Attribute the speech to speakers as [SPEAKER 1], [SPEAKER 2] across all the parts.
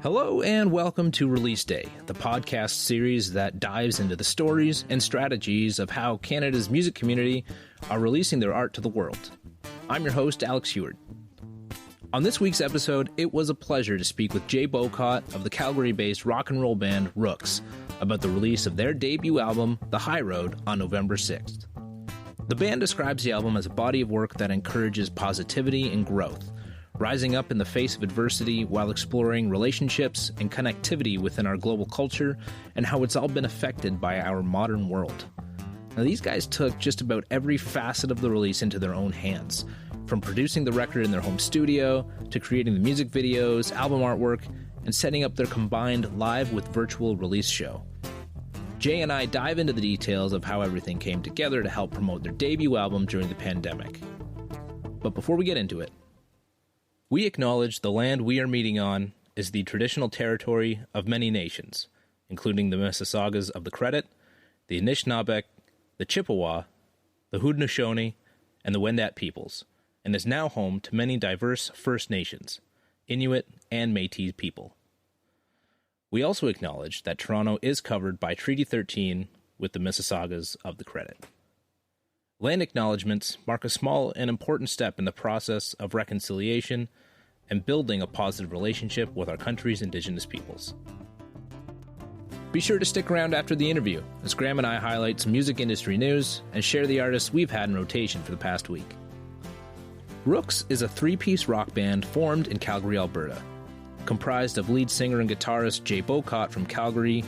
[SPEAKER 1] Hello and welcome to Release Day, the podcast series that dives into the stories and strategies of how Canada's music community are releasing their art to the world. I'm your host, Alex Heward. On this week's episode, it was a pleasure to speak with Jay Bowcott of the Calgary-based rock and roll band ROOKS about the release of their debut album, The High Road, on November 6th. The band describes the album as a body of work that encourages positivity and growth, rising up in the face of adversity while exploring relationships and connectivity within our global culture and how it's all been affected by our modern world. Now, these guys took just about every facet of the release into their own hands, from producing the record in their home studio to creating the music videos, album artwork, and setting up their combined live with virtual release show. Jay and I dive into the details of how everything came together to help promote their debut album during the pandemic. But before we get into it, we acknowledge the land we are meeting on is the traditional territory of many nations, including the Mississaugas of the Credit, the Anishinaabeg, the Chippewa, the Haudenosaunee, and the Wendat peoples, and is now home to many diverse First Nations, Inuit, and Métis people. We also acknowledge that Toronto is covered by Treaty 13 with the Mississaugas of the Credit. Land acknowledgements mark a small and important step in the process of reconciliation and building a positive relationship with our country's Indigenous peoples. Be sure to stick around after the interview, as Graham and I highlight some music industry news and share the artists we've had in rotation for the past week. ROOKS is a three-piece rock band formed in Calgary, Alberta, comprised of lead singer and guitarist Jay Bowcott from Calgary,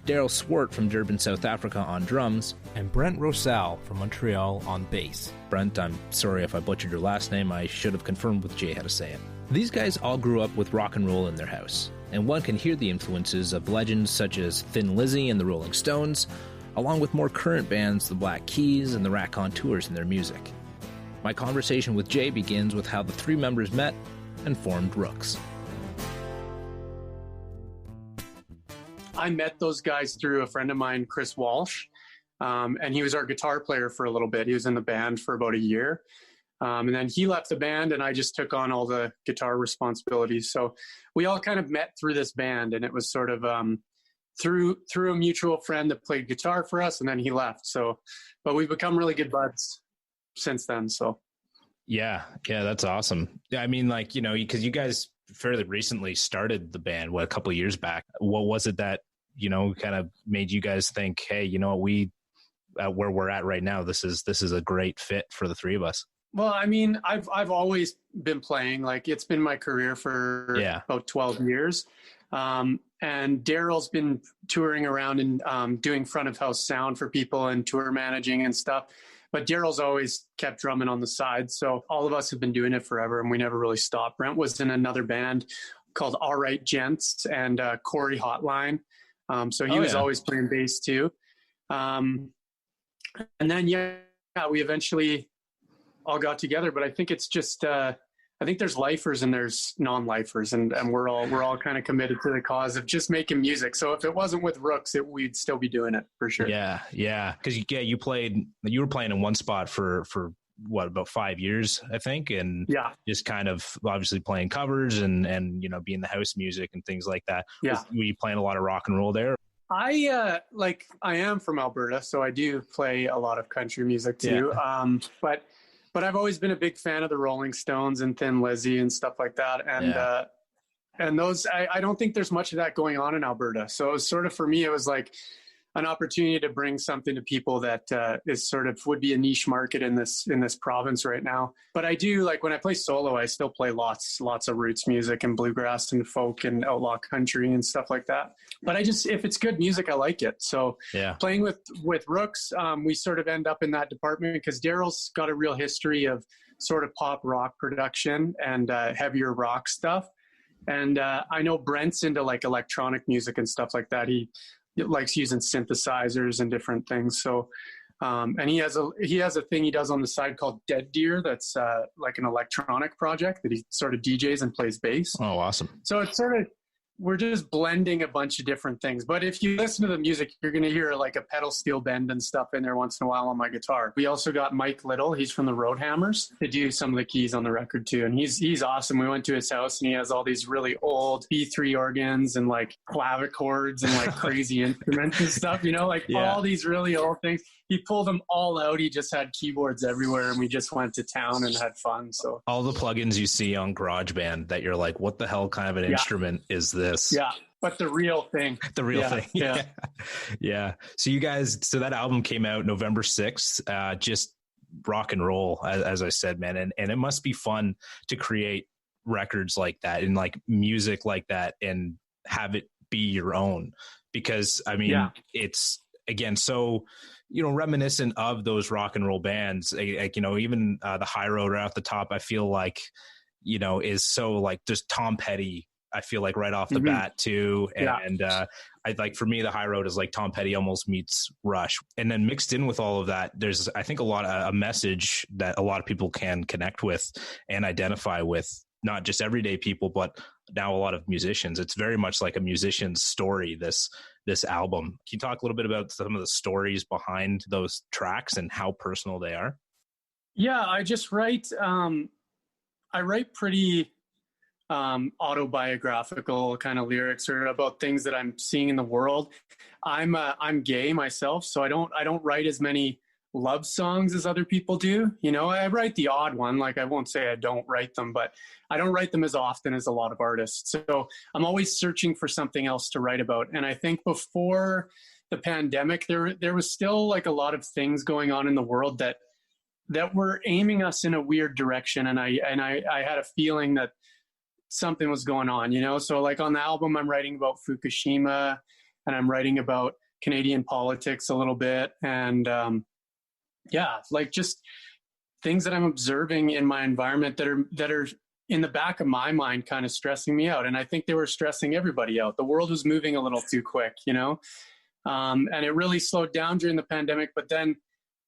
[SPEAKER 1] Daryl Swart from Durban, South Africa on drums, and Brent Rosal from Montreal on bass. Brent, I'm sorry if I butchered your last name. I should have confirmed with Jay how to say it. These guys all grew up with rock and roll in their house, and one can hear the influences of legends such as Thin Lizzy and the Rolling Stones, along with more current bands, the Black Keys and the Raconteurs in their music. My conversation with Jay begins with how the three members met and formed ROOKS.
[SPEAKER 2] I met those guys through a friend of mine, Chris Walsh, and he was our guitar player for a little bit. He was in the band for about a year, and then he left the band, and I just took on all the guitar responsibilities. So we all kind of met through this band, and it was sort of through a mutual friend that played guitar for us, and then he left. So, but we've become really good buds since then. So,
[SPEAKER 1] yeah, that's awesome. Yeah, I mean, like, you know, because you guys fairly recently started the band, a couple of years back. What was it that, you know, kind of made you guys think, hey, you know, we where we're at right now, this is a great fit for the three of us?
[SPEAKER 2] Well, I mean, I've always been playing. Like, it's been my career for about 12 years. And Daryl's been touring around and doing front of house sound for people and tour managing and stuff. But Daryl's always kept drumming on the side. So all of us have been doing it forever, and we never really stopped. Brent was in another band called All Right Gents and Corey Hotline. So he was always playing bass too. And then, we eventually all got together. But I think it's just, I think there's lifers and there's non-lifers, and we're all kind of committed to the cause of just making music. So if it wasn't with ROOKS, we'd still be doing it for sure.
[SPEAKER 1] Yeah. Because you were playing in one spot for what, about 5 years, I think, and just kind of obviously playing covers and you know, being the house music and things like that.
[SPEAKER 2] Yeah.
[SPEAKER 1] Were you playing a lot of rock and roll there?
[SPEAKER 2] I am from Alberta, so I do play a lot of country music too. Yeah. But I've always been a big fan of the Rolling Stones and Thin Lizzy and stuff like that. And those, I don't think there's much of that going on in Alberta. So it was sort of, for me, it was like an opportunity to bring something to people that is sort of would be a niche market in this province right now. But I do, like, when I play solo, I still play lots of roots music and bluegrass and folk and outlaw country and stuff like that. But if it's good music, I like it. So playing with ROOKS, we sort of end up in that department because Daryl's got a real history of sort of pop rock production and heavier rock stuff. And I know Brent's into like electronic music and stuff like that. He likes using synthesizers and different things. So, and he has a thing he does on the side called Dead Deer. That's like an electronic project that he sort of DJs and plays bass.
[SPEAKER 1] Oh, awesome.
[SPEAKER 2] So it's sort of, we're just blending a bunch of different things. But if you listen to the music, you're going to hear like a pedal steel bend and stuff in there once in a while on my guitar. We also got Mike Little. He's from the Roadhammers to do some of the keys on the record too. And he's awesome. We went to his house and he has all these really old B3 organs and like clavichords and like crazy instruments and stuff, you know, like all these really old things. He pulled them all out. He just had keyboards everywhere and we just went to town and had fun. So
[SPEAKER 1] all the plugins you see on GarageBand that you're like, what the hell kind of an instrument is this?
[SPEAKER 2] Yeah. But the real thing.
[SPEAKER 1] The real thing. Yeah. Yeah. So you guys, so that album came out November 6th, just rock and roll, as I said, man. And it must be fun to create records like that and like music like that and have it be your own, because I mean, it's again, so, you know, reminiscent of those rock and roll bands, like, you know, even the High Road right off the top, I feel like, you know, is so like just Tom Petty, I feel like right off the bat too. And I like, for me, the High Road is like Tom Petty almost meets Rush. And then mixed in with all of that, there's, I think, a message that a lot of people can connect with and identify with, not just everyday people, but now a lot of musicians. It's very much like a musician's story, this album. Can you talk a little bit about some of the stories behind those tracks and how personal they are?
[SPEAKER 2] Yeah, I just write, I write pretty autobiographical kind of lyrics or about things that I'm seeing in the world. I'm gay myself, so I don't write as many love songs as other people do. You know, I write the odd one. Like, I won't say I don't write them, but I don't write them as often as a lot of artists. So I'm always searching for something else to write about. And I think before the pandemic, there was still like a lot of things going on in the world that were aiming us in a weird direction. And I had a feeling that something was going on, you know? So like on the album, I'm writing about Fukushima and I'm writing about Canadian politics a little bit. And, like just things that I'm observing in my environment that are in the back of my mind kind of stressing me out. And I think they were stressing everybody out. The world was moving a little too quick, you know? And it really slowed down during the pandemic, but then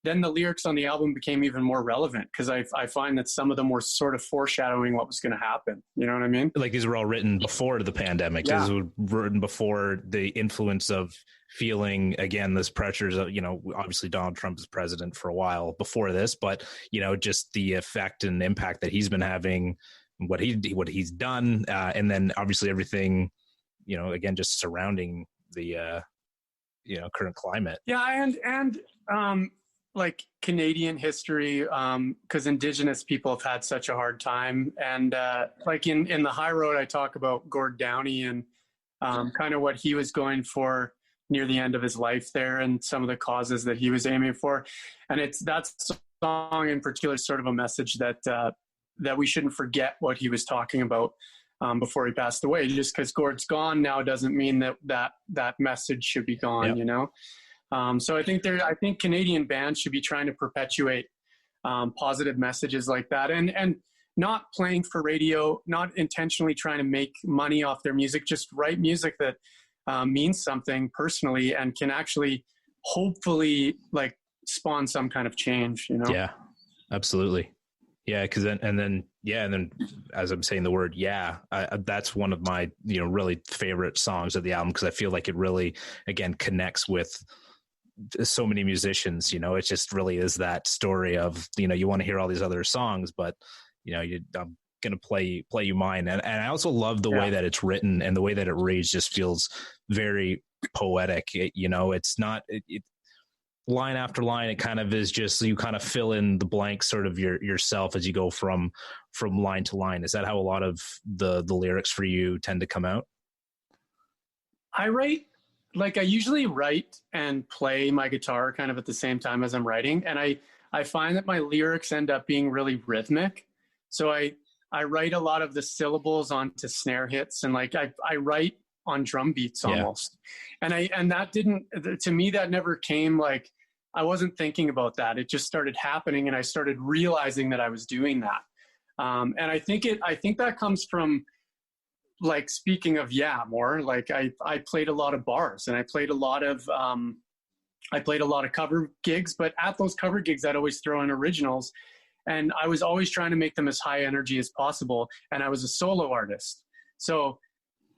[SPEAKER 2] the lyrics on the album became even more relevant because I find that some of them were sort of foreshadowing what was going to happen. You know what I mean?
[SPEAKER 1] Like these were all written before the pandemic. These were written before the influence of feeling, again, this pressures of, you know, obviously Donald Trump is president for a while before this, but, you know, just the effect and impact that he's been having, what he's done. And then obviously everything, you know, again, just surrounding the, you know, current climate.
[SPEAKER 2] Yeah. And like Canadian history, because Indigenous people have had such a hard time. And like in the High Road, I talk about Gord Downie and kind of what he was going for near the end of his life there and some of the causes that he was aiming for. And that song in particular is sort of a message that we shouldn't forget what he was talking about before he passed away. Just because Gord's gone now doesn't mean that message should be gone, you know? So I think Canadian bands should be trying to perpetuate positive messages like that and not playing for radio, not intentionally trying to make money off their music, just write music that means something personally and can actually hopefully like spawn some kind of change, you know?
[SPEAKER 1] Yeah, absolutely. Yeah. Cause then as I'm saying the word, that's one of my, you know, really favorite songs of the album. Cause I feel like it really, again, connects with so many musicians. You know, it just really is that story of, you know, you want to hear all these other songs, but you know, I'm going to play you mine. And I also love the way that it's written and the way that it reads just feels very poetic. You know, it's not line after line. It kind of is just, you kind of fill in the blanks sort of yourself as you go from line to line. Is that how a lot of the lyrics for you tend to come out?
[SPEAKER 2] I usually write and play my guitar kind of at the same time as I'm writing. And I find that my lyrics end up being really rhythmic. So I write a lot of the syllables onto snare hits and like I write on drum beats almost. And that didn't, to me, that never came like, I wasn't thinking about that. It just started happening and I started realizing that I was doing that. And I think that comes from, like, speaking of more like I played a lot of bars and I played a lot of cover gigs, but at those cover gigs I'd always throw in originals and I was always trying to make them as high energy as possible. And I was a solo artist, so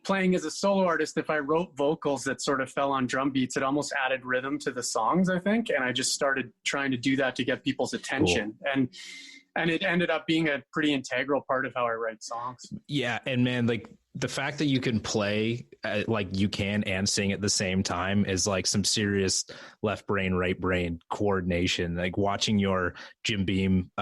[SPEAKER 2] playing as a solo artist, if I wrote vocals that sort of fell on drum beats, it almost added rhythm to the songs, I think. And I just started trying to do that to get people's attention. Cool. And it ended up being a pretty integral part of how I write songs.
[SPEAKER 1] Yeah. And man, like the fact that you can play like you can and sing at the same time is like some serious left brain, right brain coordination. Like watching your Jim Beam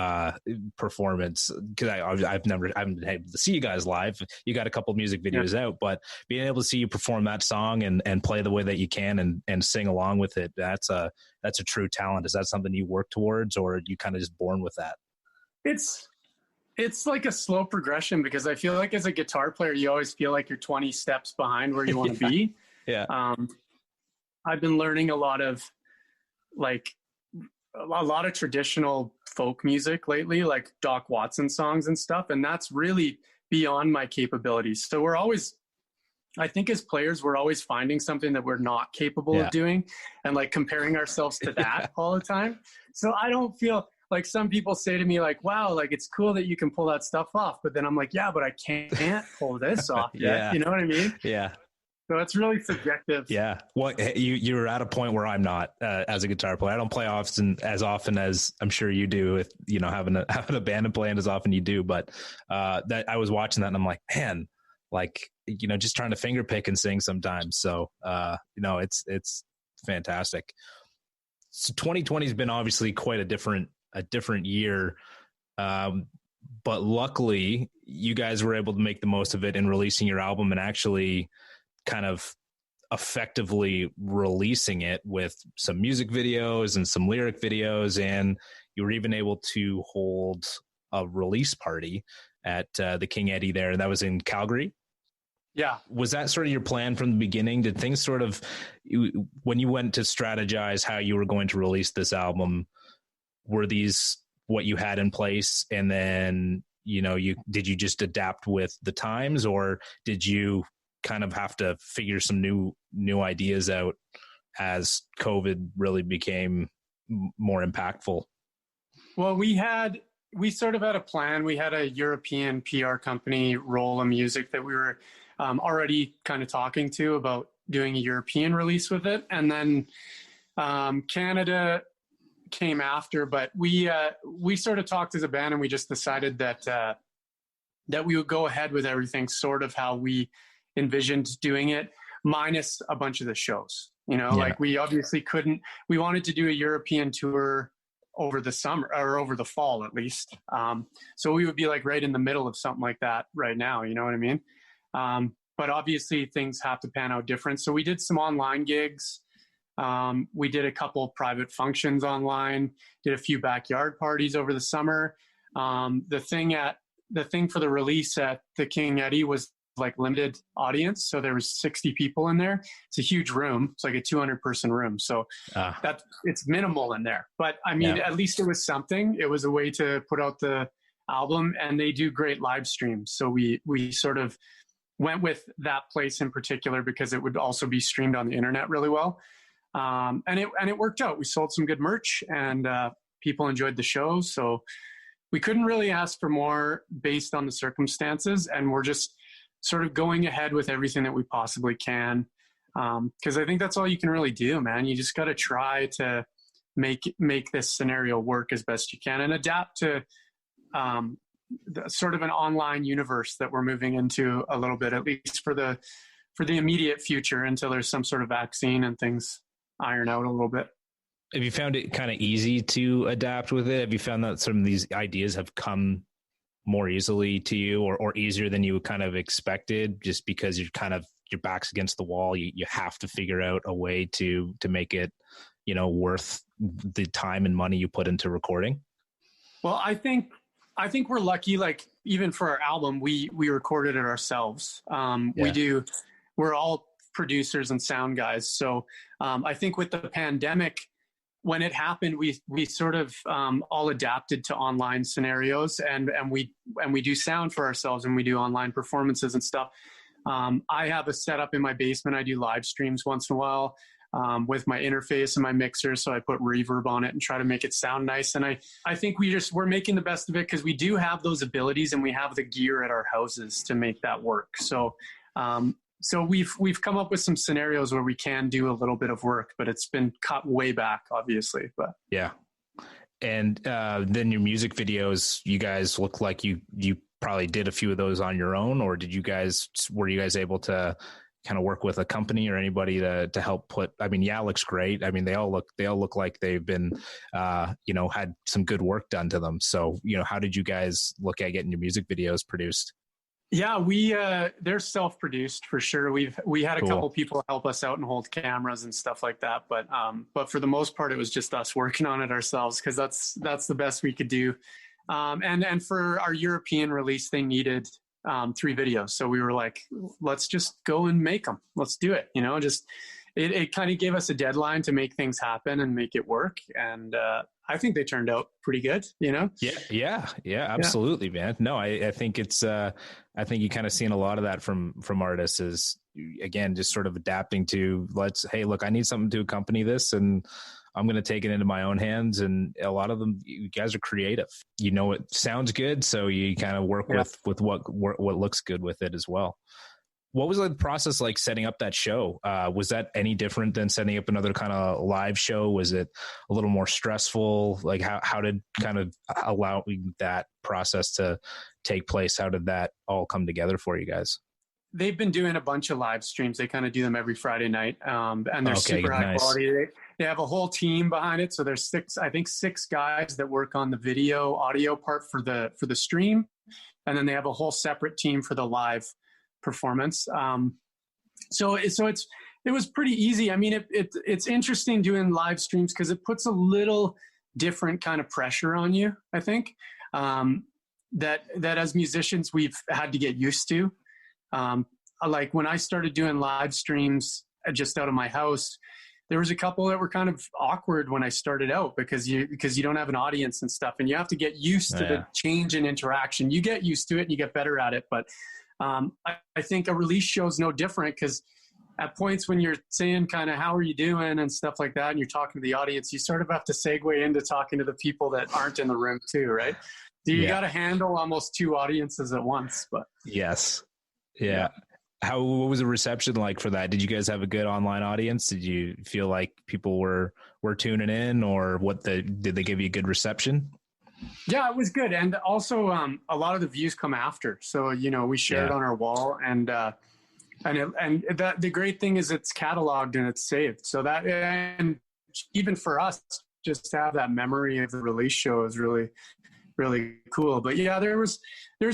[SPEAKER 1] performance, because I haven't been able to see you guys live. You got a couple music videos out, but being able to see you perform that song and play the way that you can and sing along with it, that's a true talent. Is that something you work towards, or are you kind of just born with that?
[SPEAKER 2] It's like a slow progression, because I feel like as a guitar player, you always feel like you're 20 steps behind where you want to be.
[SPEAKER 1] Yeah.
[SPEAKER 2] I've been learning a lot of traditional folk music lately, like Doc Watson songs and stuff. And that's really beyond my capabilities. So I think as players, we're always finding something that we're not capable of doing and like comparing ourselves to that all the time. So I don't feel like, some people say to me like, wow, like it's cool that you can pull that stuff off. But then I'm like, yeah, but I can't pull this off yet. You know what I mean?
[SPEAKER 1] Yeah.
[SPEAKER 2] So it's really subjective.
[SPEAKER 1] Yeah. Well, you're at a point where I'm not as a guitar player. I don't play as often as I'm sure you do, with, you know, having a band and playing as often you do. But that I was watching that and I'm like, man, like, you know, just trying to finger pick and sing sometimes. So, you know, it's fantastic. So 2020 has been obviously quite a different year. But luckily you guys were able to make the most of it in releasing your album and actually kind of effectively releasing it with some music videos and some lyric videos. And you were even able to hold a release party at the King Eddie there. That was in Calgary.
[SPEAKER 2] Yeah.
[SPEAKER 1] Was that sort of your plan from the beginning? Did things sort of, when you went to strategize how you were going to release this album, were these what you had in place? And then, you know, did you just adapt with the times, or did you kind of have to figure some new ideas out as COVID really became more impactful?
[SPEAKER 2] Well, we sort of had a plan. We had a European PR company, Rolla Music, that we were already kind of talking to about doing a European release with it. And then Canada came after, but we sort of talked as a band, and we just decided that we would go ahead with everything sort of how we envisioned doing it, minus a bunch of the shows. You know, like we obviously we wanted to do a European tour over the summer, or over the fall at least. So we would be like right in the middle of something like that right now, you know what I mean? But obviously things have to pan out different. So we did some online gigs. We did a couple of private functions online, did a few backyard parties over the summer. The thing for the release at the King Eddie was like limited audience. So there was 60 people in there. It's a huge room. It's like a 200-person room. So it's minimal in there. But I mean, at least it was something. It was a way to put out the album, and they do great live streams. So we sort of went with that place in particular because it would also be streamed on the internet really well. And it worked out. We sold some good merch, and people enjoyed the show. So we couldn't really ask for more based on the circumstances. And we're just sort of going ahead with everything that we possibly can. Because I think that's all you can really do, man. You just got to try to make this scenario work as best you can and adapt to sort of an online universe that we're moving into a little bit, at least for the immediate future, until there's some sort of vaccine and things iron out a little bit.
[SPEAKER 1] Have you found it kind of easy to adapt with it? Have you found that some of these ideas have come more easily to you, or easier than you kind of expected, just because you're kind of, your back's against the wall? You have to figure out a way to make it, you know, worth the time and money you put into recording?
[SPEAKER 2] Well, I think we're lucky. Like, even for our album, we recorded it ourselves. We're all producers and sound guys. So I think with the pandemic, when it happened, we sort of all adapted to online scenarios, and we do sound for ourselves, and we do online performances and stuff. I have a setup in my basement. I do live streams once in a while with my interface and my mixer. So I put reverb on it and try to make it sound nice. And I think we're making the best of it, because we do have those abilities and we have the gear at our houses to make that work. So So we've come up with some scenarios where we can do a little bit of work, but it's been cut way back, obviously. But
[SPEAKER 1] yeah. And then your music videos, you guys look like you probably did a few of those on your own, or were you guys able to kind of work with a company or anybody to help put? I mean, yeah, it looks great. I mean, they all look like they've been, had some good work done to them. So, how did you guys look at getting your music videos produced?
[SPEAKER 2] Yeah, they're self-produced for sure. We had a couple people help us out and hold cameras and stuff like that, but for the most part, it was just us working on it ourselves, because that's the best we could do. And for our European release, they needed 3 videos, so we were like, let's just go and make them. Let's do it. It kind of gave us a deadline to make things happen and make it work, and I think they turned out pretty good.
[SPEAKER 1] Yeah, absolutely, man. No, I think it's I think you kind of seen a lot of that from artists is, again, just sort of adapting to hey, look, I need something to accompany this, and I'm going to take it into my own hands. And a lot of them, you guys are creative. It sounds good, so you kind of work with what looks good with it as well. What was the process like setting up that show? Was that any different than setting up another kind of live show? Was it a little more stressful? Like how did kind of allowing that process to take place? How did that all come together for you guys?
[SPEAKER 2] They've been doing a bunch of live streams. They kind of do them every Friday night. And they're super high quality. They have a whole team behind it. So there's 6 guys that work on the video audio part for the stream. And then they have a whole separate team for the live performance. So it was pretty easy. I mean, it's interesting doing live streams because it puts a little different kind of pressure on you, I think, that as musicians we've had to get used to. Like when I started doing live streams just out of my house, there was a couple that were kind of awkward when I started out because you don't have an audience and stuff, and you have to get used to the change in interaction. You get used to it and you get better at it. But I think a release show is no different, because at points when you're saying kind of how are you doing and stuff like that, and you're talking to the audience, you sort of have to segue into talking to the people that aren't in the room too, right? So you got to handle almost 2 audiences at once. But
[SPEAKER 1] yes. Yeah. What was the reception like for that? Did you guys have a good online audience? Did you feel like people were tuning in, or did they give you a good reception?
[SPEAKER 2] Yeah, it was good. And also a lot of the views come after. So, we share it on our wall, and the great thing is it's cataloged and it's saved. So that, and even for us, just to have that memory of the release show is really, really cool. But yeah, there's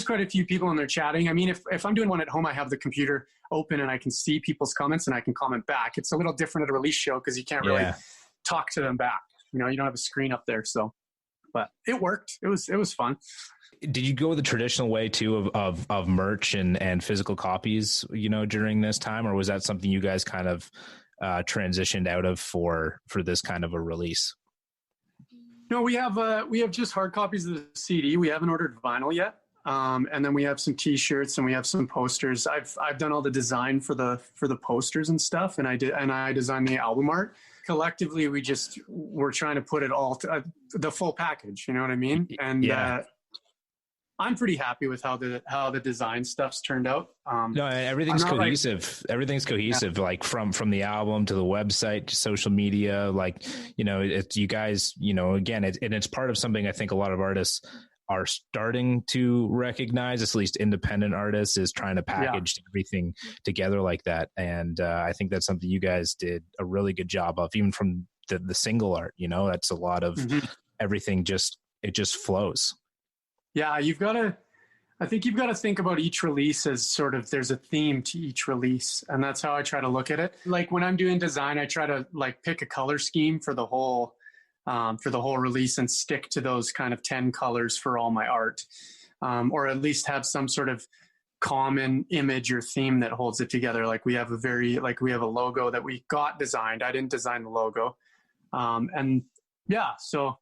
[SPEAKER 2] quite a few people in there chatting. I mean, if I'm doing one at home, I have the computer open and I can see people's comments and I can comment back. It's a little different at a release show because you can't really talk to them back. You don't have a screen up there. So, but it worked. It was fun.
[SPEAKER 1] Did you go the traditional way too of merch and physical copies, during this time, or was that something you guys kind of transitioned out of for this kind of a release?
[SPEAKER 2] No, we have just hard copies of the CD. We haven't ordered vinyl yet. And then we have some T-shirts and we have some posters. I've done all the design for the posters and stuff, and I designed the album art. Collectively, we're trying to put it all the full package. You know what I mean? And I'm pretty happy with how the design stuff's turned out.
[SPEAKER 1] No, everything's cohesive. Everything's cohesive, like from the album to the website to social media. Like, it's you guys. Again, it's part of something I think a lot of artists are starting to recognize. At least independent artists is trying to package everything together like that. And I think that's something you guys did a really good job of, even from the single art. That's a lot of everything. It just flows.
[SPEAKER 2] Yeah, I think you've got to think about each release as sort of, there's a theme to each release. And that's how I try to look at it. Like when I'm doing design, I try to pick a color scheme for the whole release and stick to those kind of 10 colors for all my art. Or at least have some sort of common image or theme that holds it together. Like we have a logo that we got designed. I didn't design the logo. So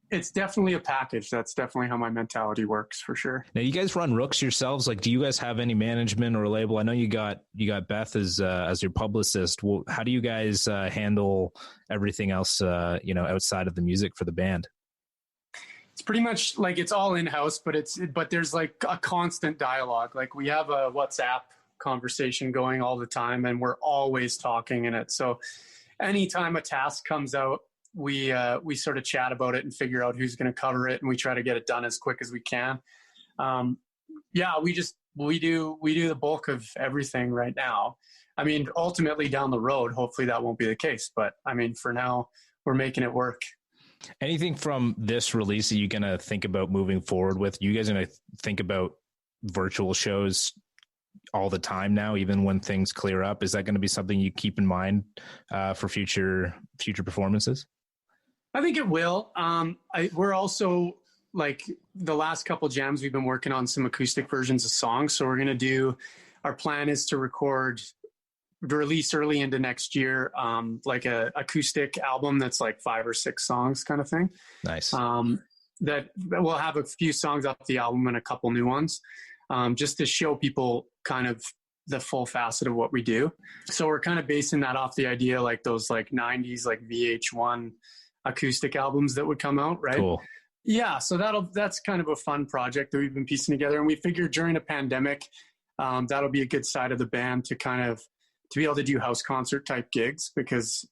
[SPEAKER 2] it's definitely a package. That's definitely how my mentality works, for sure.
[SPEAKER 1] Now, you guys run Rooks yourselves. Like, do you guys have any management or label? I know you got Beth as your publicist. Well, how do you guys handle everything else, outside of the music for the band?
[SPEAKER 2] It's pretty much it's all in-house, but there's a constant dialogue. Like we have a WhatsApp conversation going all the time, and we're always talking in it. So anytime a task comes out, we sort of chat about it and figure out who's going to cover it, and we try to get it done as quick as we can. We do the bulk of everything right now. I mean, ultimately down the road, hopefully that won't be the case. But I mean, for now, we're making it work.
[SPEAKER 1] Anything from this release that you're going to think about moving forward with? You guys going to think about virtual shows all the time now, even when things clear up? Is that going to be something you keep in mind for future performances?
[SPEAKER 2] I think it will. We're also, like, the last couple jams, we've been working on some acoustic versions of songs. So we're going to our plan is to release early into next year, like a acoustic album that's like 5 or 6 songs kind of thing.
[SPEAKER 1] Nice.
[SPEAKER 2] That we'll have a few songs off the album and a couple new ones, just to show people kind of the full facet of what we do. So we're kind of basing that off the idea, like those like 90s, like VH1 acoustic albums that would come out. Right.
[SPEAKER 1] Cool.
[SPEAKER 2] Yeah. So that's kind of a fun project that we've been piecing together. And we figured during a pandemic, that'll be a good side of the band to be able to do house concert type gigs, because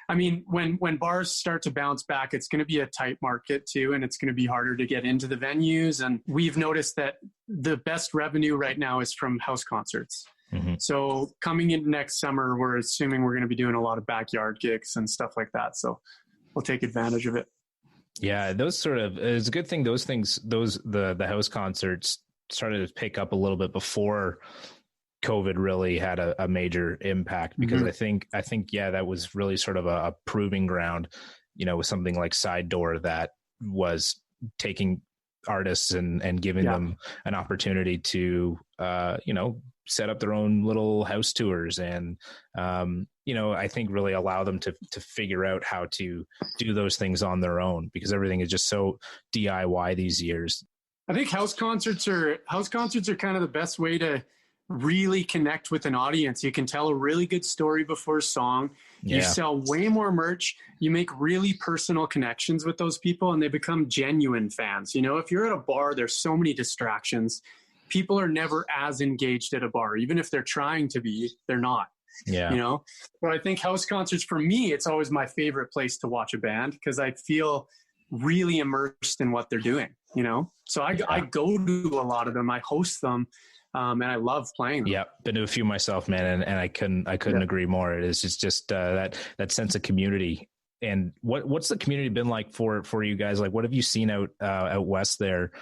[SPEAKER 2] when bars start to bounce back, it's going to be a tight market too, and it's going to be harder to get into the venues. And we've noticed that the best revenue right now is from house concerts. Mm-hmm. So coming into next summer, we're assuming we're going to be doing a lot of backyard gigs and stuff like that. So we'll take advantage of it.
[SPEAKER 1] Yeah, it's a good thing. The house concerts started to pick up a little bit before COVID really had a major impact, because mm-hmm. I think, that was really sort of a proving ground, with something like Side Door that was taking artists and giving them an opportunity to, set up their own little house tours and, I think really allow them to figure out how to do those things on their own, because everything is just so DIY these years.
[SPEAKER 2] I think house concerts are kind of the best way to really connect with an audience. You can tell a really good story before a song. You sell way more merch. You make really personal connections with those people, and they become genuine fans. If you're at a bar, there's so many distractions. People are never as engaged at a bar. Even if they're trying to be, they're not. Yeah. But I think house concerts, for me, it's always my favorite place to watch a band, because I feel really immersed in what they're doing, So I go to a lot of them. I host them. And I love playing them. Yeah,
[SPEAKER 1] been to a few myself, man, and I couldn't agree more. It is just that sense of community. And what's the community been like for you guys? Like, what have you seen out west there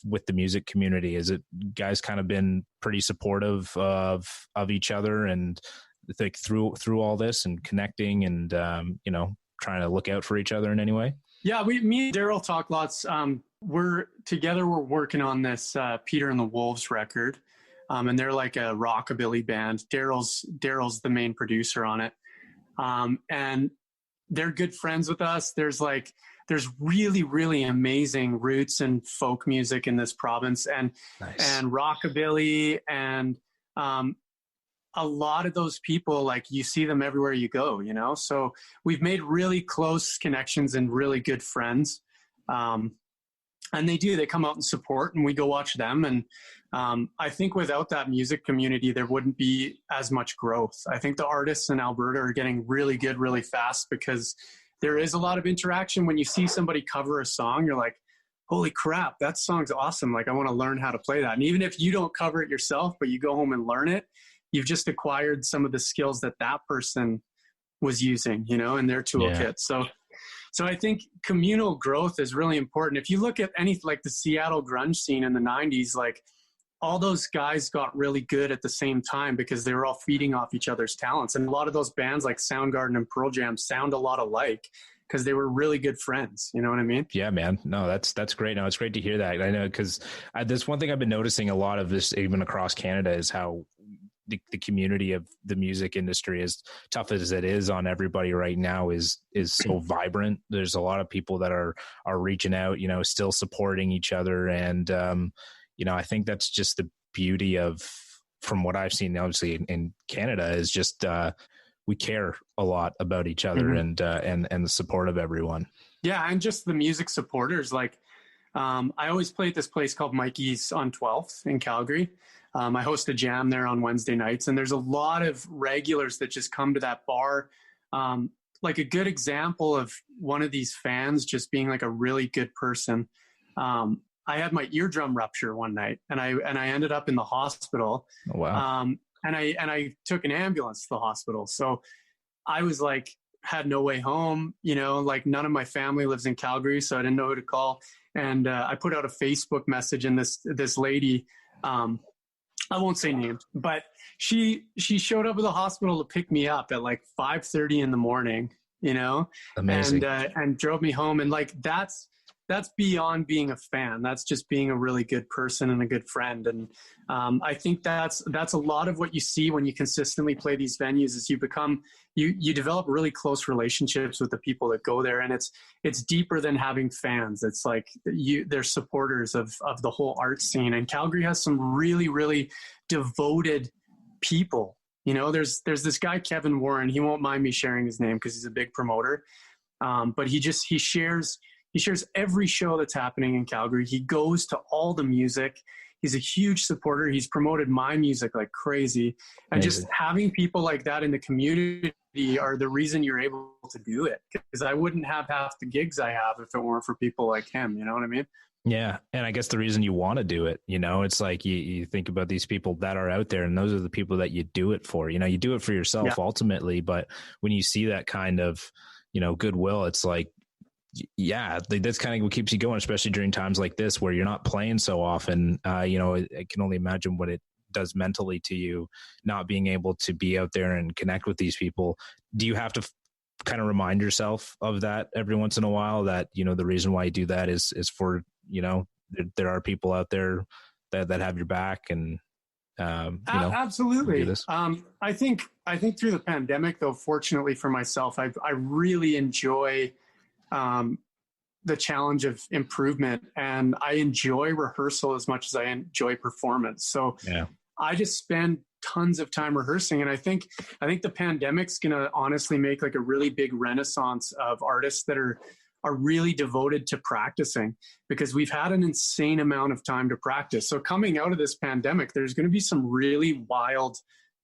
[SPEAKER 1] with the music community? Is it guys kind of been pretty supportive of each other, and like through all this and connecting and trying to look out for each other in any way?
[SPEAKER 2] Yeah, me and Daryl talk lots. We're working on this Peter and the Wolves record, and they're like a rockabilly band. Daryl's the main producer on it, and they're good friends with us. There's really, really amazing roots and folk music in this province, and rockabilly, and a lot of those people, like, you see them everywhere you go, So we've made really close connections and really good friends. And they come out and support, and we go watch them. And I think without that music community, there wouldn't be as much growth. I think the artists in Alberta are getting really good really fast, because there is a lot of interaction. When you see somebody cover a song, you're like, holy crap, that song's awesome. Like, I want to learn how to play that. And even if you don't cover it yourself, but you go home and learn it, you've just acquired some of the skills that person was using, in their toolkit. Yeah. So I think communal growth is really important. If you look at like the Seattle grunge scene in the 90s, like, all those guys got really good at the same time because they were all feeding off each other's talents. And a lot of those bands like Soundgarden and Pearl Jam sound a lot alike because they were really good friends. You know what I mean?
[SPEAKER 1] Yeah, man. No, that's great. No, it's great to hear that. I know, because there's one thing I've been noticing a lot of this, even across Canada, is how the community of the music industry, as tough as it is on everybody right now, is so vibrant. There's a lot of people that are reaching out, still supporting each other. And, I think that's just the beauty of, from what I've seen, obviously in Canada, is just, we care a lot about each other, mm-hmm. and the support of everyone.
[SPEAKER 2] Yeah. And just the music supporters, like, I always play at this place called Mikey's on 12th in Calgary. I host a jam there on Wednesday nights, and there's a lot of regulars that just come to that bar. Like a good example of one of these fans just being like a really good person. I had my eardrum rupture one night, and I ended up in the hospital.
[SPEAKER 1] Oh, wow.
[SPEAKER 2] And I took an ambulance to the hospital. So I was like, had no way home, like none of my family lives in Calgary, so I didn't know who to call. And I put out a Facebook message, and this lady, I won't say names, but she showed up at the hospital to pick me up at like 5:30 in the morning,
[SPEAKER 1] Amazing.
[SPEAKER 2] and drove me home. And like, that's beyond being a fan. That's just being a really good person and a good friend. And I think that's a lot of what you see when you consistently play these venues is you develop really close relationships with the people that go there. And it's deeper than having fans. It's like they're supporters of the whole art scene. And Calgary has some really, really devoted people. There's this guy, Kevin Warren. He won't mind me sharing his name because he's a big promoter. But he shares every show that's happening in Calgary. He goes to all the music. He's a huge supporter. He's promoted my music like crazy. And
[SPEAKER 1] Amazing.
[SPEAKER 2] Just having people like that in the community are the reason you're able to do it. Because I wouldn't have half the gigs I have if it weren't for people like him. You know what I mean?
[SPEAKER 1] Yeah. And I guess the reason you want to do it, it's like you think about these people that are out there, and those are the people that you do it for. You do it for yourself ultimately. But when you see that kind of, goodwill, it's like, yeah, that's kind of what keeps you going, especially during times like this where you're not playing so often. I can only imagine what it does mentally to you, not being able to be out there and connect with these people. Do you have to kind of remind yourself of that every once in a while, that, the reason why you do that is for, there are people out there that have your back, and,
[SPEAKER 2] absolutely.
[SPEAKER 1] do this?
[SPEAKER 2] I think through the pandemic, though, fortunately for myself, I really enjoy the challenge of improvement, and I enjoy rehearsal as much as I enjoy performance. So yeah. I just spend tons of time rehearsing. And I think the pandemic's going to honestly make like a really big renaissance of artists that are really devoted to practicing, because we've had an insane amount of time to practice. So coming out of this pandemic, there's going to be some really wild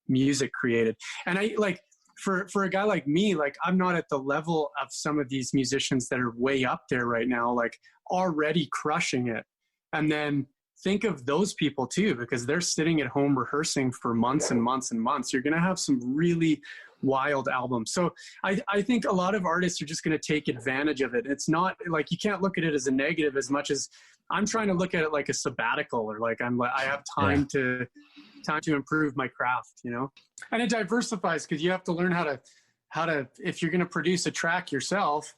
[SPEAKER 2] music created. And I like, for a guy like me, like I'm not at the level of some of these musicians that are way up there right now, like already crushing it. And then think of those people too, because they're sitting at home rehearsing for months and months and months. You're going to have some really wild albums. So I think a lot of artists are just going to take advantage of it. It's not like, you can't look at it as a negative as much as I'm trying to look at it like a sabbatical, or like I have time to improve my craft, and it diversifies, because you have to learn how to, if you're going to produce a track yourself,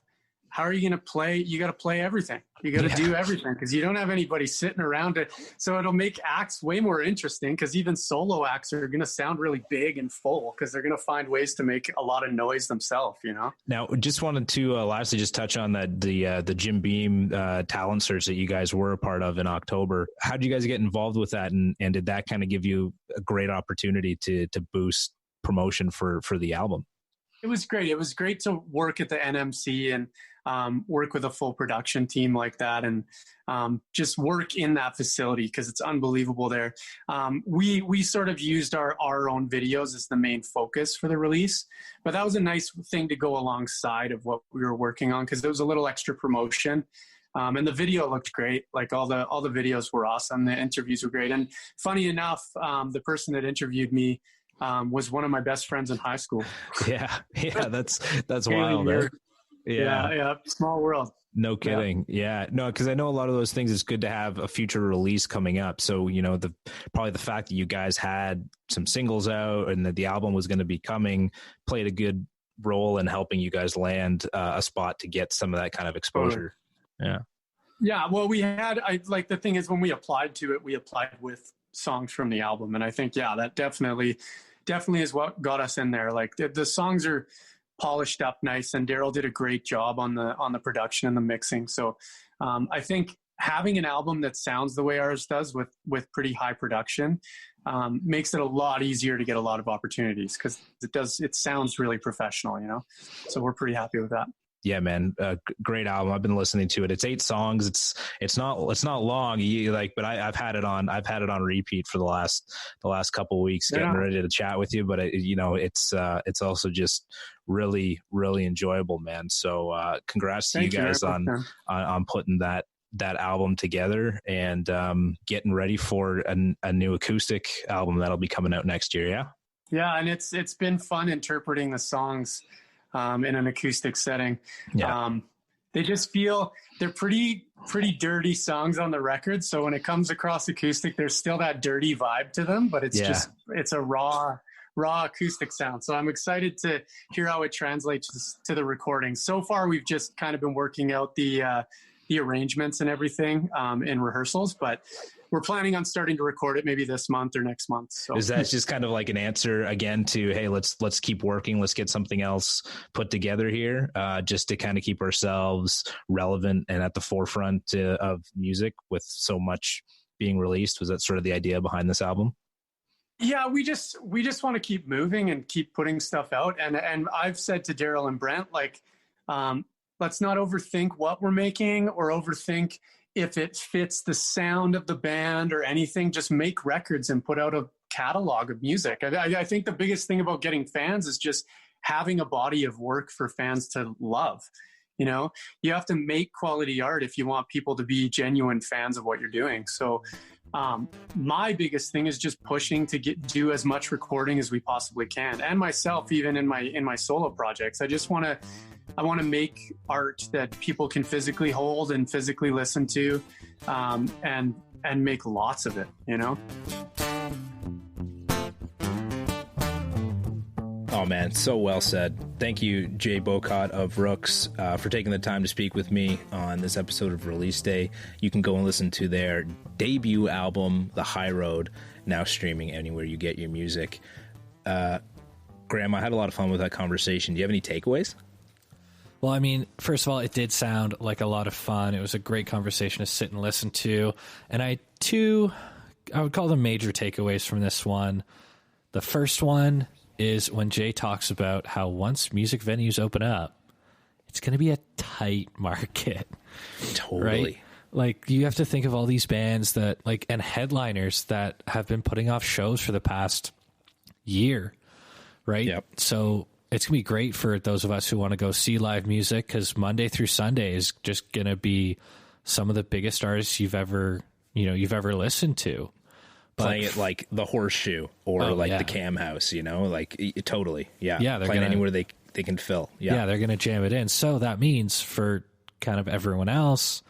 [SPEAKER 2] how are you going to play? You got to play everything. You got to do everything, because you don't have anybody sitting around it. So it'll make acts way more interesting, because even solo acts are going to sound really big and full, because they're going to find ways to make a lot of noise themselves, Now,
[SPEAKER 1] just wanted to lastly just touch on that, the Jim Beam talent search that you guys were a part of in October. How did you guys get involved with that? And did that kind of give you a great opportunity to boost promotion for the album?
[SPEAKER 2] It was great. It was great to work at the NMC and work with a full production team like that, and just work in that facility, because it's unbelievable there. We sort of used our own videos as the main focus for the release, but that was a nice thing to go alongside of what we were working on, because there was a little extra promotion. And the video looked great. Like all the videos were awesome. The interviews were great. And funny enough, the person that interviewed me was one of my best friends in high school.
[SPEAKER 1] Yeah, that's wild. Eh?
[SPEAKER 2] Yeah, small world.
[SPEAKER 1] No kidding. Yeah. No, because I know a lot of those things, it's good to have a future release coming up. So, probably the fact that you guys had some singles out and that the album was going to be coming played a good role in helping you guys land a spot to get some of that kind of exposure. Yeah.
[SPEAKER 2] Yeah. Well, the thing is, when we applied to it, we applied with songs from the album. And I think, that definitely is what got us in there. Like the songs are polished up nice, and Daryl did a great job on the production and the mixing. So I think having an album that sounds the way ours does with pretty high production makes it a lot easier to get a lot of opportunities, because it sounds really professional, So we're pretty happy with that.
[SPEAKER 1] Yeah, man. Great album. I've been listening to it. It's 8 songs. It's not long. But I've had it on repeat for the last couple of weeks, getting ready to chat with you. But it's also just really, really enjoyable, man. So congrats to you guys on putting that album together and getting ready for a new acoustic album that'll be coming out next year. Yeah.
[SPEAKER 2] Yeah. And it's been fun interpreting the songs in an acoustic setting. Yeah. They just feel they're pretty dirty songs on the record. So when it comes across acoustic, there's still that dirty vibe to them, but it's a raw acoustic sound. So I'm excited to hear how it translates to the recording. So far, we've just kind of been working out the arrangements and everything in rehearsals, but we're planning on starting to record it maybe this month or next month. So
[SPEAKER 1] is that just kind of like an answer again to, hey, let's keep working, let's get something else put together here, just to kind of keep ourselves relevant and at the forefront of music with so much being released? Was that sort of the idea behind this album?
[SPEAKER 2] Yeah, we just want to keep moving and keep putting stuff out. And I've said to Daryl and Brent, like, let's not overthink what we're making or overthink if it fits the sound of the band or anything. Just make records and put out a catalog of music. I think the biggest thing about getting fans is just having a body of work for fans to love. You know, you have to make quality art if you want people to be genuine fans of what you're doing. So my biggest thing is just pushing to do as much recording as we possibly can. And myself, even in my solo projects, I want to make art that people can physically hold and physically listen to, and make lots of it, you know?
[SPEAKER 1] Oh man, so well said. Thank you, Jay Bowcott of Rooks, for taking the time to speak with me on this episode of Release Day. You can go and listen to their debut album, The High Road, now streaming anywhere you get your music. Graham, I had a lot of fun with that conversation. Do you have any takeaways?
[SPEAKER 3] Well, I mean, first of all, it did sound like a lot of fun. It was a great conversation to sit and listen to. And I would call them major takeaways from this one. The first one is when Jay talks about how once music venues open up, it's going to be a tight market.
[SPEAKER 1] Totally.
[SPEAKER 3] Right? Like, you have to think of all these bands that, like, and headliners that have been putting off shows for the past year, right?
[SPEAKER 1] Yep.
[SPEAKER 3] So it's going to be great for those of us who want to go see live music, because Monday through Sunday is just going to be some of the biggest artists you've ever listened to.
[SPEAKER 1] Playing it like the Horseshoe or the Cam House, totally. Yeah.
[SPEAKER 3] Yeah. They're
[SPEAKER 1] playing anywhere they can fill.
[SPEAKER 3] Yeah. They're going to jam it in. So that means for kind of everyone else,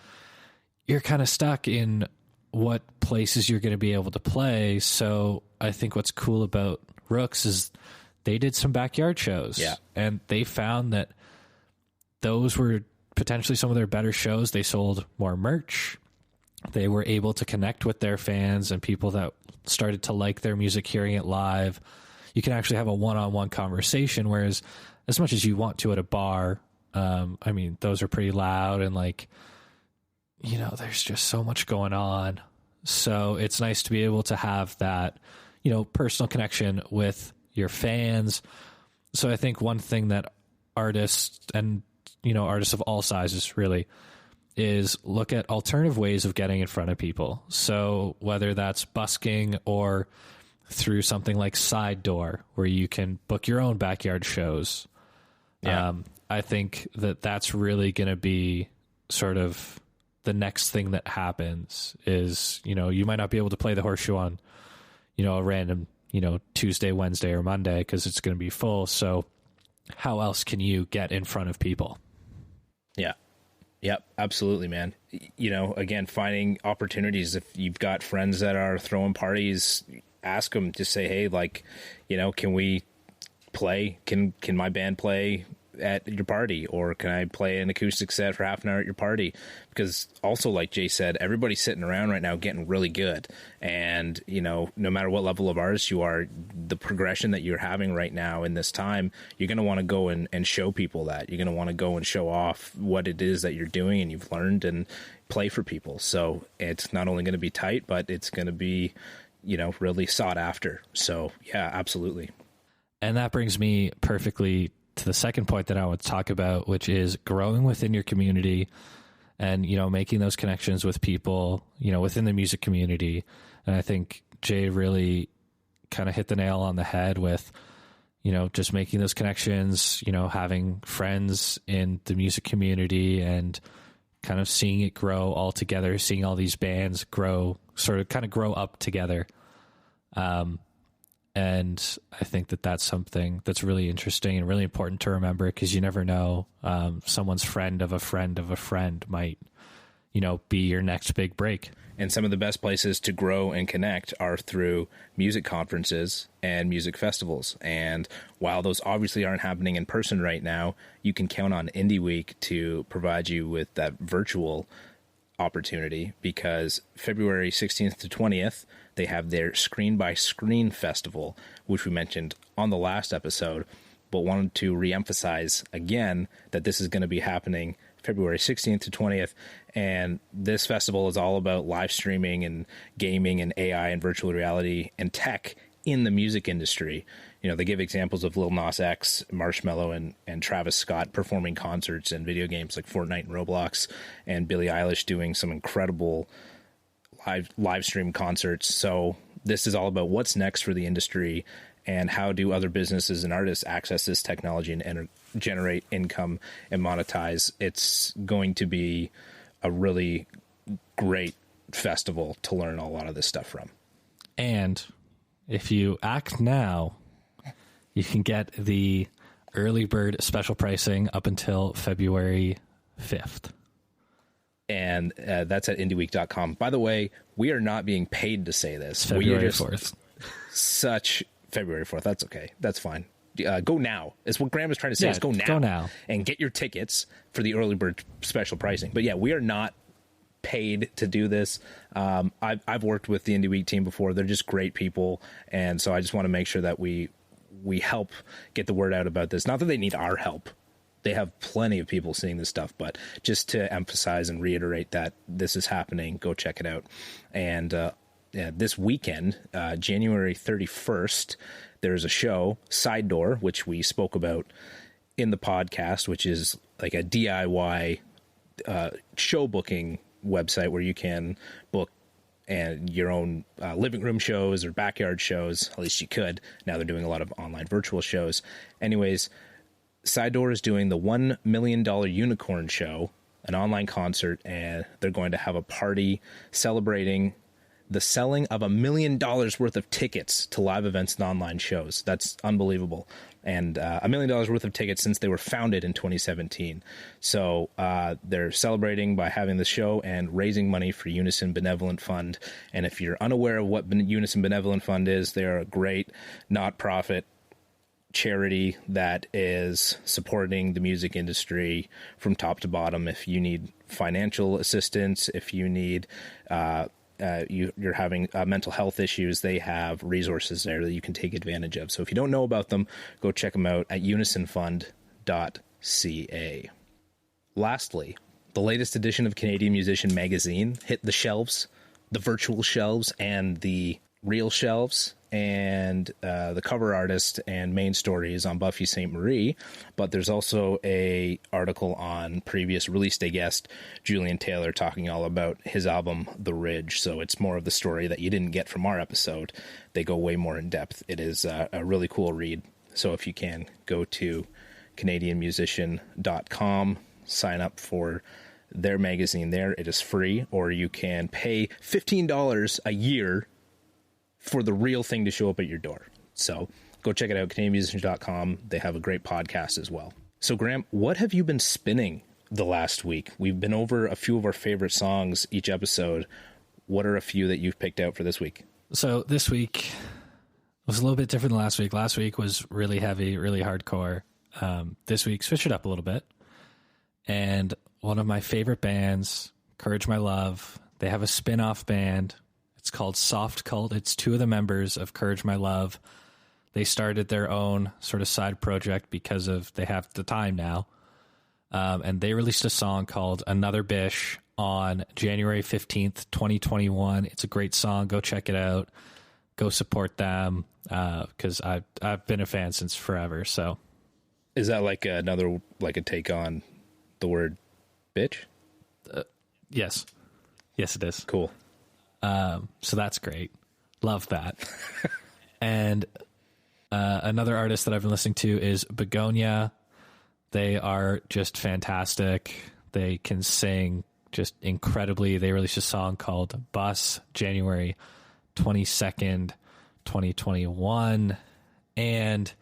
[SPEAKER 3] you're kind of stuck in what places you're going to be able to play. So I think what's cool about Rooks is they did some backyard shows.
[SPEAKER 1] Yeah.
[SPEAKER 3] And they found that those were potentially some of their better shows. They sold more merch. They were able to connect with their fans and people that started to like their music, hearing it live. You can actually have a one-on-one conversation, whereas as much as you want to at a bar, I mean, those are pretty loud and there's just so much going on. So it's nice to be able to have that, personal connection with your fans. So I think one thing that artists and, artists of all sizes really is look at alternative ways of getting in front of people. So whether that's busking or through something like Side Door, where you can book your own backyard shows.
[SPEAKER 1] Yeah.
[SPEAKER 3] I think that that's really going to be sort of the next thing that happens is, you might not be able to play the Horseshoe on, a random, Tuesday, Wednesday, or Monday, because it's going to be full. So how else can you get in front of people?
[SPEAKER 1] Yeah. Yep, absolutely, man. Again, finding opportunities. If you've got friends that are throwing parties, ask them. Just say, hey, can we play? Can my band play at your party, or can I play an acoustic set for half an hour at your party? Because also, like Jay said, everybody's sitting around right now getting really good, and no matter what level of artist you are, the progression that you're having right now in this time, you're going to want to go and show people that. You're going to want to go and show off what it is that you're doing and you've learned, and play for people. So it's not only going to be tight, but it's going to be really sought after. So yeah, absolutely.
[SPEAKER 3] And that brings me perfectly to the second point that I want to talk about, which is growing within your community and, you know, making those connections with people, you know, within the music community. And I think Jay really kind of hit the nail on the head with, you know, just making those connections, you know, having friends in the music community and kind of seeing it grow all together, seeing all these bands grow, sort of kind of grow up together. And I think that that's something that's really interesting and really important to remember, because you never know, someone's friend of a friend of a friend might, you know, be your next big break.
[SPEAKER 1] And some of the best places to grow and connect are through music conferences and music festivals. And while those obviously aren't happening in person right now, you can count on Indie Week to provide you with that virtual opportunity, because February 16th to 20th, they have their Screen by Screen Festival, which we mentioned on the last episode, but wanted to reemphasize again that this is going to be happening February 16th to 20th. And this festival is all about live streaming and gaming and AI and virtual reality and tech in the music industry. You know, they give examples of Lil Nas X, Marshmello, and Travis Scott performing concerts and video games like Fortnite and Roblox, and Billie Eilish doing some incredible live stream concerts. So this is all about what's next for the industry and how do other businesses and artists access this technology and generate income and monetize. It's going to be a really great festival to learn a lot of this stuff from.
[SPEAKER 3] And if you act now, you can get the early bird special pricing up until February 5th.
[SPEAKER 1] And that's at indieweek.com. By the way, we are not being paid to say this.
[SPEAKER 3] February 4th.
[SPEAKER 1] February 4th. That's okay. That's fine. Go now. It's what Graham is trying to say.
[SPEAKER 3] Yeah,
[SPEAKER 1] is go now and get your tickets for the early bird special pricing. But yeah, we are not paid to do this. I've worked with the Indie Week team before. They're just great people. And so I just want to make sure that we help get the word out about this. Not that they need our help. They have plenty of people seeing this stuff, but just to emphasize and reiterate that this is happening, go check it out. And this weekend, January 31st, there's a show, Side Door, which we spoke about in the podcast, which is like a DIY show booking website where you can book and your own living room shows or backyard shows. At least you could. Now they're doing a lot of online virtual shows. Anyways, Side Door is doing the $1 million Unicorn Show, an online concert, and they're going to have a party celebrating the selling of $1 million worth of tickets to live events and online shows. That's unbelievable. And $1 million worth of tickets since they were founded in 2017. So they're celebrating by having the show and raising money for Unison Benevolent Fund. And if you're unaware of what Unison Benevolent Fund is, they're a great not-profit charity that is supporting the music industry from top to bottom. If you need financial assistance, if you need you're having mental health issues, they have resources there that you can take advantage of. So if you don't know about them, go check them out at unisonfund.ca. Lastly, the latest edition of Canadian Musician magazine hit the shelves, the virtual shelves and the real shelves, and the cover artist and main story is on Buffy St. Marie, but there's also a article on previous release day guest Julian Taylor talking all about his album The Ridge. So it's more of the story that you didn't get from our episode. They go way more in depth. It is a really cool read. So if you can, go to CanadianMusician.com, sign up for their magazine there. It is free, or you can pay $15 a year for the real thing to show up at your door. So go check it out, CanadianMusician.com. They have a great podcast as well. So Graham, what have you been spinning the last week? We've been over a few of our favorite songs each episode. What are a few that you've picked out for this week?
[SPEAKER 3] So this week was a little bit different than last week. Last week was really heavy, really hardcore. This week, switch it up a little bit. And one of my favorite bands, Courage My Love, they have a spin-off band. It's called Soft Cult. It's two of the members of Courage My Love. They started their own sort of side project because they have the time now. And they released a song called Another Bish on January 15th, 2021. It's a great song. Go check it out. Go support them because I've been a fan since forever. So
[SPEAKER 1] Is that like another, like a take on the word bitch?
[SPEAKER 3] Yes. Yes, it is.
[SPEAKER 1] Cool.
[SPEAKER 3] So that's great. Love that. And another artist that I've been listening to is Begonia. They are just fantastic. They can sing just incredibly. They released a song called Bus, January 22nd, 2021. And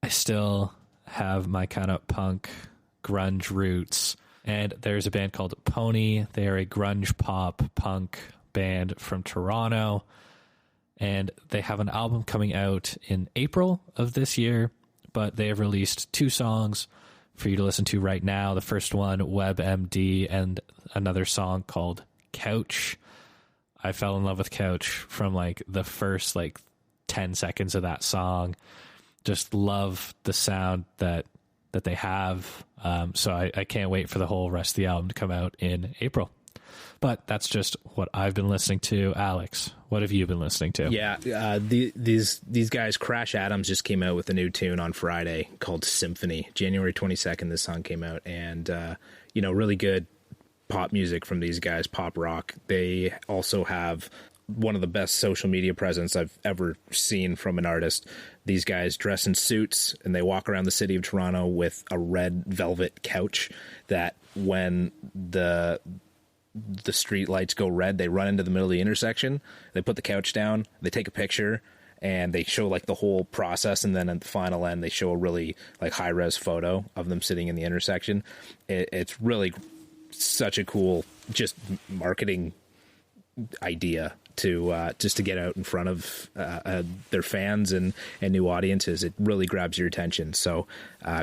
[SPEAKER 3] I still have my kind of punk grunge roots. And there's a band called Pony. They are a grunge pop punk band from Toronto. And they have an album coming out in April of this year, but they have released 2 songs for you to listen to right now. The first one, WebMD, and another song called Couch. I fell in love with Couch from like the first like 10 seconds of that song. Just love the sound that they have. So I can't wait for the whole rest of the album to come out in April. But that's just what I've been listening to. Alex, what have you been listening to?
[SPEAKER 1] Yeah, these guys, Crash Adams, just came out with a new tune on Friday called Symphony. January 22nd, this song came out. And, really good pop music from these guys, pop rock. They also have one of the best social media presence I've ever seen from an artist. These guys dress in suits, and they walk around the city of Toronto with a red velvet couch that when the street lights go red, they run into the middle of the intersection, they put the couch down, they take a picture, and they show like the whole process, and then at the final end they show a really like high-res photo of them sitting in the intersection. It's really such a cool just marketing idea to just to get out in front of their fans and new audiences. It really grabs your attention. So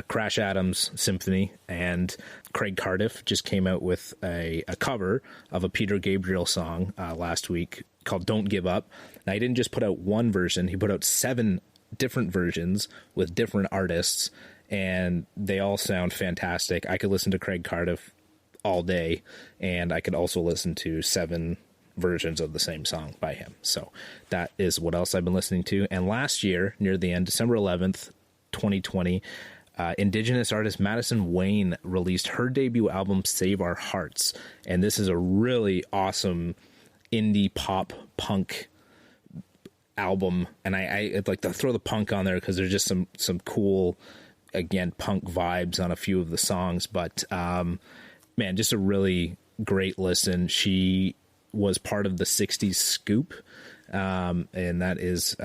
[SPEAKER 1] Crash Adams, Symphony, and Craig Cardiff just came out with a cover of a Peter Gabriel song last week called Don't Give Up. Now, he didn't just put out one version, he put out 7 different versions with different artists, and they all sound fantastic. I could listen to Craig Cardiff all day, and I could also listen to 7 versions of the same song by him. So that is what else I've been listening to. And last year, near the end, December 11th, 2020, Indigenous artist Madison Wayne released her debut album, Save Our Hearts. And this is a really awesome indie pop punk album. And I'd like to throw the punk on there because there's just some cool, again, punk vibes on a few of the songs. But man, just a really great listen. She was part of the 60s Scoop, and that is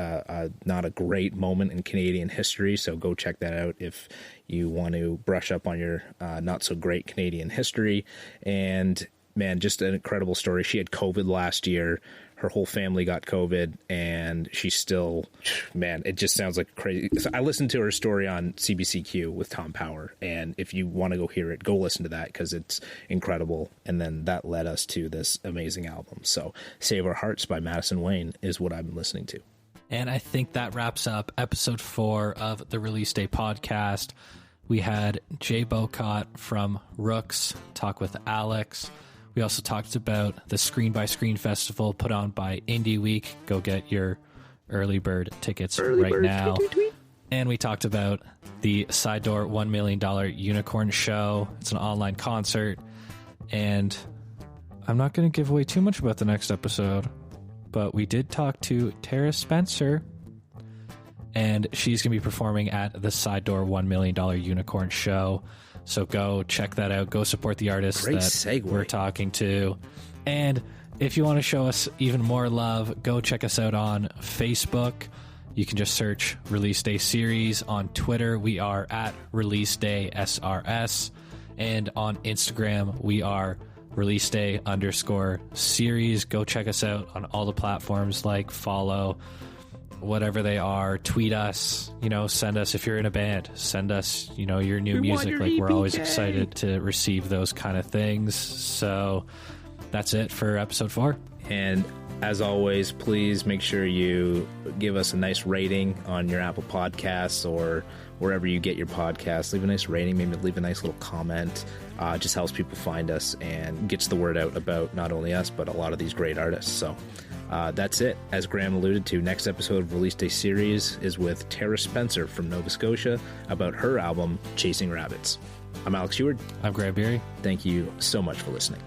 [SPEAKER 1] not a great moment in Canadian history, so go check that out if you want to brush up on your not-so-great Canadian history. And, man, just an incredible story. She had COVID last year. Her whole family got COVID, and she's still, man, it just sounds like crazy. So I listened to her story on CBCQ with Tom Power, and if you want to go hear it, go listen to that because it's incredible. And then that led us to this amazing album. So Save Our Hearts by Madison Wayne is what I've been listening to.
[SPEAKER 3] And I think that wraps up episode 4 of the Release Day podcast. We had Jay Bowcott from ROOKS talk with Alex. We also talked about the Screen by Screen Festival put on by Indie Week. Go get your early bird tickets right now. Tweet. And we talked about the Side Door $1 Million Unicorn Show. It's an online concert. And I'm not going to give away too much about the next episode, but we did talk to Tara Spencer, and she's going to be performing at the Side Door $1 Million Unicorn Show. So go check that out. Go support the artists we're talking to. And if you want to show us even more love, go check us out on Facebook. You can just search Release Day Series. On Twitter, we are at Release Day SRS. And on Instagram, we are Release Day _series. Go check us out on all the platforms, like, follow, whatever they are. Tweet us, send us, if you're in a band, send us, your new music. Like, we're always excited to receive those kind of things. So that's it for episode 4.
[SPEAKER 1] And As always, please make sure you give us a nice rating on your Apple Podcasts or wherever you get your podcasts. Leave a nice rating, maybe leave a nice little comment. It just helps people find us and gets the word out about not only us, but a lot of these great artists. So that's it. As Graham alluded to, next episode of Release Day Series is with Tara Spencer from Nova Scotia about her album, Chasing Rabbits. I'm Alex Heward.
[SPEAKER 3] I'm Graham Beery.
[SPEAKER 1] Thank you so much for listening.